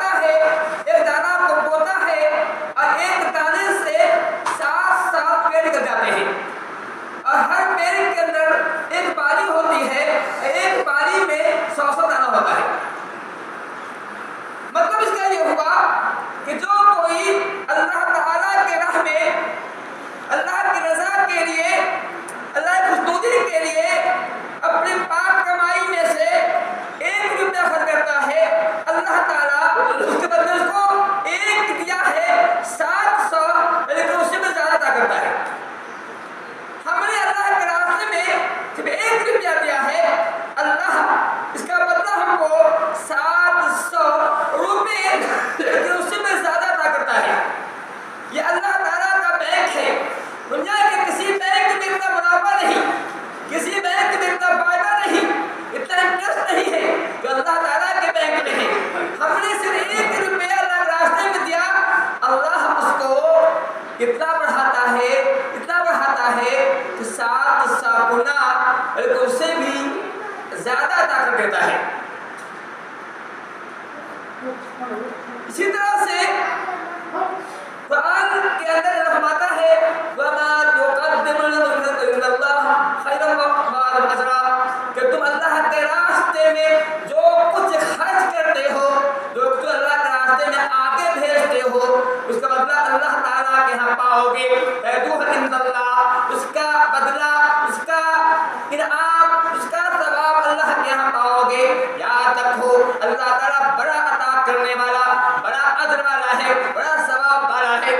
اگاتا ہے، ایک دانہ کو بوتا ہے اور ایک دانے سے 7 پیڑ نکل جاتے ہیں، اور ہر پیڑ کے اندر ایک بالی ہوتی ہے، ایک بالی میں 100 دانہ ہوتا ہے۔ مطلب اس کا یہ ہوا کہ جو کوئی اللہ تعالیٰ کے راہ میں، اللہ کی رضا کے لیے، اللہ کی خوشنودی کے لیے اپنی پاک کمائی میں سے 1 روپیہ خرچ کرتا ہے، اللہ تعالیٰ اس کے بدلے اس کو 1 دیا ہے 700، لیکن اس سے بھی زیادہ عطا کرتا ہے۔ ہم نے اللہ کے راستے میں جب 1 روپیہ دیا ہے، اللہ اس کا بدلہ ہم کو 700 روپے لیکن اس سے بھی زیادہ عطا کرتا ہے۔ یہ اللہ تعالیٰ کا بینک ہے۔ دنیا کے کسی بینک میں اتنا منافع نہیں، کسی بینک میں اتنا فائدہ نہیں، اتنا انٹرسٹ نہیں ہے جو اللہ تعالیٰ کے بینک میں ہے۔ ہم نے صرف 1 روپیہ اللہ کے راستے میں دیا، اللہ اس کو اتنا بڑھاتا ہے، اتنا بڑھاتا ہے کہ 700 گنا بلکہ اس سے بھی زیادہ عطا کر دیتا ہے۔ اسی طرح سے قرآن کے اندر فرماتا ہے وَمَا تُقَدِّمُوا لِأَنفُسِكُم مِّنَ اللَّهِ خَيْرًا وَأَعْظَمَ أَجْرًا، کہ تم اللہ کے راستے میں جو کچھ خرچ کرتے ہو، جو کچھ اللہ کے راستے میں آگے بھیجتے ہو، اس کا بدلہ اللہ تعالیٰ کے ہاں پاؤ گے۔ اس کا بدلہ، اس کا انعام، اس کا ثواب اللہ کے ہاں پاؤ گے۔ یاد رکھو اللہ تعالیٰ بڑا عطا کرنے والا، بڑا اجر والا ہے، بڑا ثواب والا ہے۔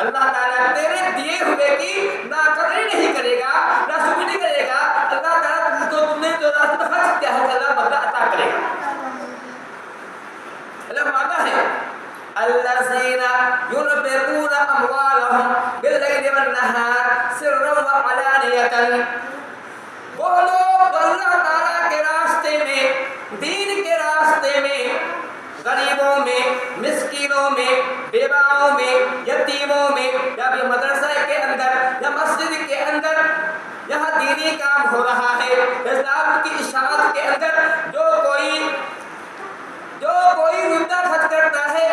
اللہ تعالیٰ تیرے دیے ہوئے کی ناقدری نہیں کرے گا، نہ شکر نہیں کرے گا۔ اللہ تعالیٰ تم نے جو راستے میں خرچ کیا ہے اللہ بدلہ عطا کرے گا۔ اللہ فرماتا ہے الذین ينفقون اموالهم باللیل والنہار سرا وعلانیۃ، وہ لوگ جو اللہ تعالیٰ کے راستے میں، دین کے راستے میں، غریبوں میں، مسکینوں میں، بیواؤں میں، یتیموں میں، یا بھی مدرسہ کے اندر یا مسجد کے اندر یہاں دینی کام ہو رہا ہے، اسلام کی اشاعت کے اندر جو کوئی روپیہ خرچ کرتا ہے،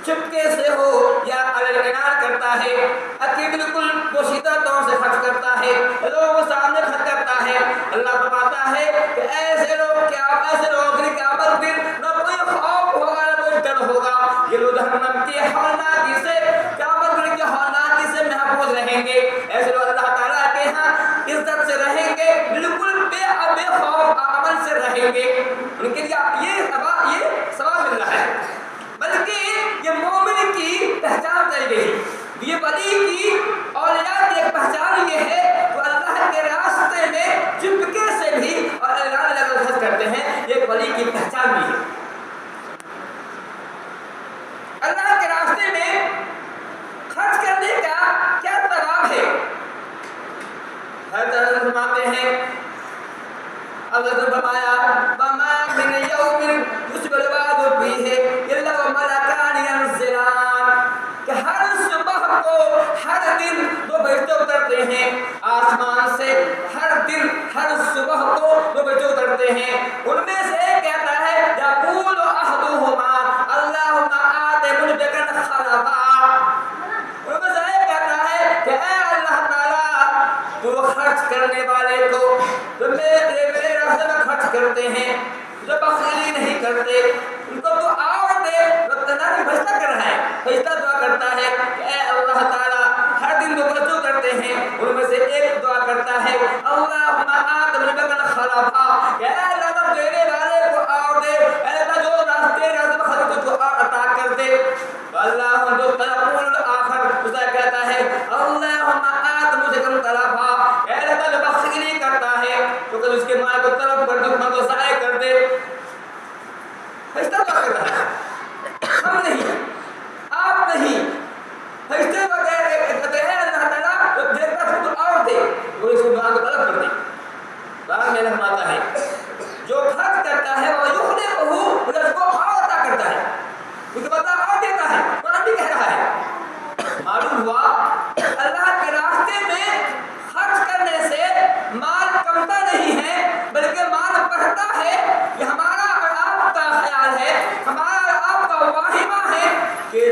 چپکے سے ہو یا اعلان کرتا ہے، بالکل پوشیدہ طور سے خرچ کرتا ہے، لوگوں سامنے خرچ کرتا ہے، اللہ فرماتا ہے کہ ایسے لوگ کی قیامت دن نہ کوئی خوف ہوگا نہ کوئی ڈر ہوگا، یہ لوگ جہنم کی ہولناکی سے، قیامت دن کی ہولناکی سے محفوظ رہیں گے۔ ایسے لوگ اللہ تعالیٰ کے ہاں عزت سے رہیں گے، بالکل بے خوف امن سے رہیں گے، ان کے لیے یہ ثواب مل رہا ہے۔ بلکہ یہ مومن کی پہچان بتائی گئی، یہ ولی کی اولیاء کی ایک پہچان یہ ہے جو اللہ کے راستے میں چپکے سے بھی اور اعلان لگا خرچ کرتے ہیں، یہ ایک ولی کی پہچان بھی ہے۔ اللہ کے راستے میں خرچ کرنے کا کیا ثواب ہے؟ ہر طرح فرماتے ہیں، اللہ نے فرمایا وَمَا مِنْ يَوْمٍ يُسْبِحُ الْعِبَادُ فِيهِ إِلَّا وَمَلَكَانِ يَنزِلَانِ، کہ ہر صبح کو، ہر دن 2 فرشتے اترتے ہیں آسمان سے، ہر دن، ہر صبح کو 2 فرشتے اترتے ہیں، ان میں سے ایک کہتا ہے یقول احدهما اللهم آت منفقا خلفا، ان میں سے ایک کہتا ہے کہ اے اللہ تعالیٰ تو خرچ کرنے والے کو، جو میرے راستے میں خرچ کرتے ہیں، جو بخیلی نہیں کرتے، ان کو تو اور دے۔ فرشتہ کر رہا ہے، فرشتہ دعا کرتا ہے کہ اے اللہ تعالیٰ، ہر دن 2 فرشتے کرتے ہیں، ان میں سے ایک دعا کرتا ہے اللہم آت منفقا خلفا، کہ اے اللہ دینے والے کو اور دے، اے اللہ جو راستے میں خرچ کو اور عطا کر دے۔ اللہ جو تقول الآخر اسے کہتا ہے اللہم آت منفقا خلفا، اے اللہ جو بخیلی کرتا ہے تو کہ اس کے مال کو طرف کر دے، مال کو ضائع کر دے۔ فرشتہ دعا کر رہا ہے، ہم نہیں، آپ نہیں، فرشتے وغیرہ کہتے ہیں اللہ تعالیٰ جو دیتا ہے تو اور دے، وہ اس کو دعا کو طلب کر دے۔ بعد میں فرماتا ہے جو خرچ کرتا ہے وہ یخلقہ، اس کو اور عطا کرتا ہے، اس کو بدلہ اور دیتا ہے۔ قرآن بھی کہہ رہا ہے، معلوم ہوا اللہ کے راستے میں خرچ کرنے سے مال کمتا نہیں ہے بلکہ مال بڑھتا ہے۔ یہ ہمارا اور آپ کا خیال ہے، ہمارا اور آپ